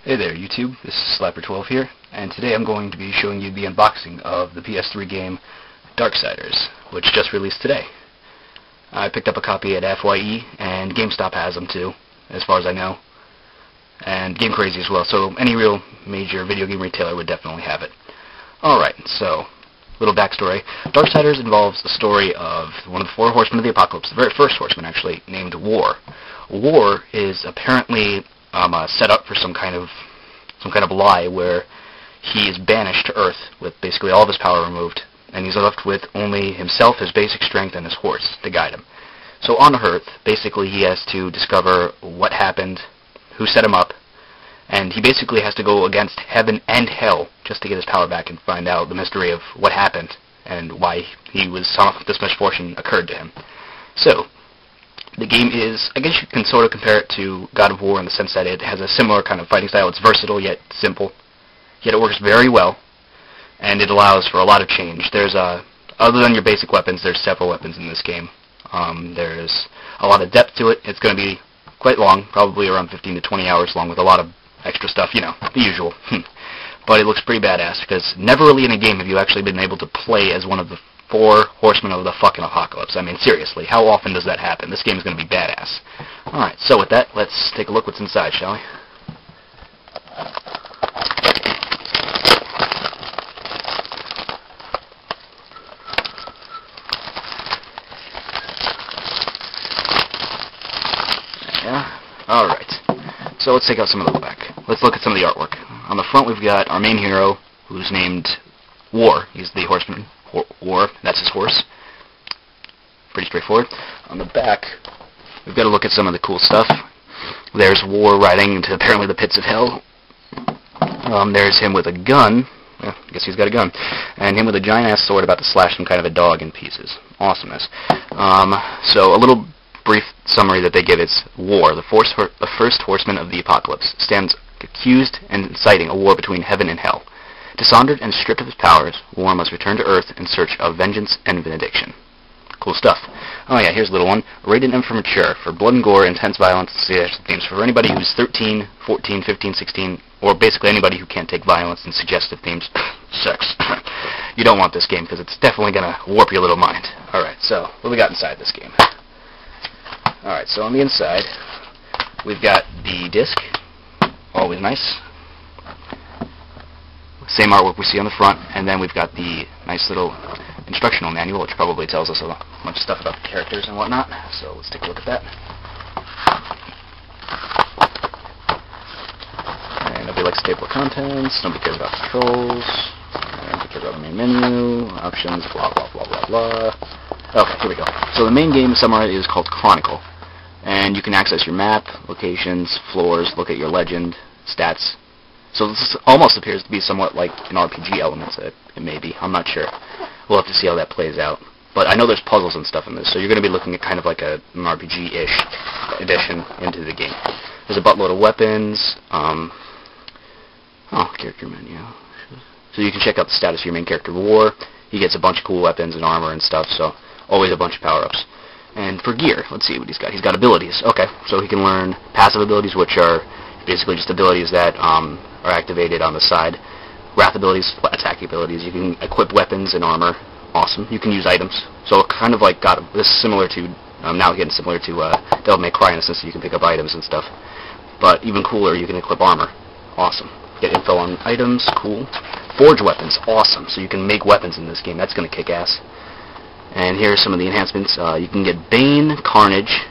Hey there YouTube, this is Slapper12 here, and today I'm going to be showing you the unboxing of the PS3 game Darksiders, which just released today. I picked up a copy at FYE, and GameStop has them too, as far as I know, and Game Crazy as well, so any real major video game retailer would definitely have it. Alright, so, little backstory. Darksiders involves the story of one of the four horsemen of the apocalypse, the very first horseman actually, named War. War is apparently set up for some kind of lie where he is banished to Earth with basically all of his power removed, and he's left with only himself, his basic strength, and his horse to guide him. So on Earth, basically he has to discover what happened, who set him up, and he basically has to go against heaven and hell just to get his power back and find out the mystery of what happened and why this misfortune occurred to him. So, the game is, I guess you can sort of compare it to God of War in the sense that it has a similar kind of fighting style. It's versatile yet simple, yet it works very well, and it allows for a lot of change. There's other than your basic weapons, there's several weapons in this game. There's a lot of depth to it. It's going to be quite long, probably around 15 to 20 hours long, with a lot of extra stuff, you know, the usual. But it looks pretty badass, because never really in a game have you actually been able to play as one of the four horsemen of the fucking apocalypse. I mean, seriously, how often does that happen? This game is going to be badass. Alright, so with that, let's take a look what's inside, shall we? Yeah, alright. So let's take out some of the back. Let's look at some of the artwork. On the front we've got our main hero, who's named War. He's the horseman. War, that's his horse. Pretty straightforward. On the back, we've got to look at some of the cool stuff. There's War riding into apparently the pits of hell. There's him with a gun. I guess he's got a gun. And him with a giant-ass sword about to slash some kind of a dog in pieces. Awesomeness. So a little brief summary that they give is War, the first horseman of the apocalypse, stands accused and inciting a war between heaven and hell. Dishonored and stripped of his powers, War must return to Earth in search of vengeance and benediction. Cool stuff. Oh yeah, here's a little one. Rated M for mature, for blood and gore, intense violence, suggestive themes. For anybody who's 13, 14, 15, 16, or basically anybody who can't take violence and suggestive themes, sex. You don't want this game, because it's definitely going to warp your little mind. Alright, so, what do we got inside this game? Alright, so on the inside, we've got the disc. Always nice. Same artwork we see on the front, and then we've got the nice little instructional manual, which probably tells us a bunch of stuff about the characters and whatnot. So let's take a look at that. And nobody likes table of contents, nobody cares about controls, nobody cares about the main menu, options, blah blah blah blah blah. Okay, here we go. So the main game summary is called Chronicle, and you can access your map, locations, floors, look at your legend, stats. So this almost appears to be somewhat like an RPG element. It may be. I'm not sure. We'll have to see how that plays out. But I know there's puzzles and stuff in this, so you're going to be looking at kind of like an RPG-ish addition into the game. There's a buttload of weapons. Character menu. So you can check out the status of your main character, War. He gets a bunch of cool weapons and armor and stuff, so always a bunch of power-ups. And for gear, let's see what he's got. He's got abilities. Okay, so he can learn passive abilities, which are basically just abilities that are activated on the side. Wrath abilities, attack abilities. You can equip weapons and armor. Awesome. You can use items. So kind of like this is similar to, now getting similar to Devil May Cry in a sense that you can pick up items and stuff. But even cooler, you can equip armor. Awesome. Get info on items. Cool. Forge weapons. Awesome. So you can make weapons in this game. That's going to kick ass. And here are some of the enhancements. You can get Bane, Carnage,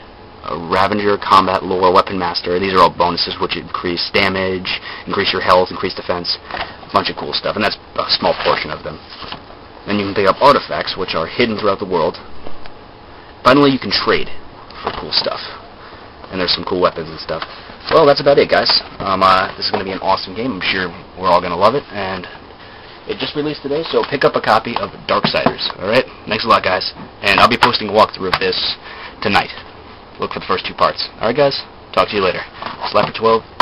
Ravager, Combat Lore, Weapon Master. These are all bonuses which increase damage, increase your health, increase defense. A bunch of cool stuff, and that's a small portion of them. Then you can pick up artifacts, which are hidden throughout the world. Finally, you can trade for cool stuff. And there's some cool weapons and stuff. Well, that's about it, guys. This is going to be an awesome game. I'm sure we're all going to love it, and it just released today, so pick up a copy of Darksiders. Alright? Thanks a lot, guys. And I'll be posting a walkthrough of this tonight. Look for the first two parts. Alright, guys? Talk to you later. Slapper12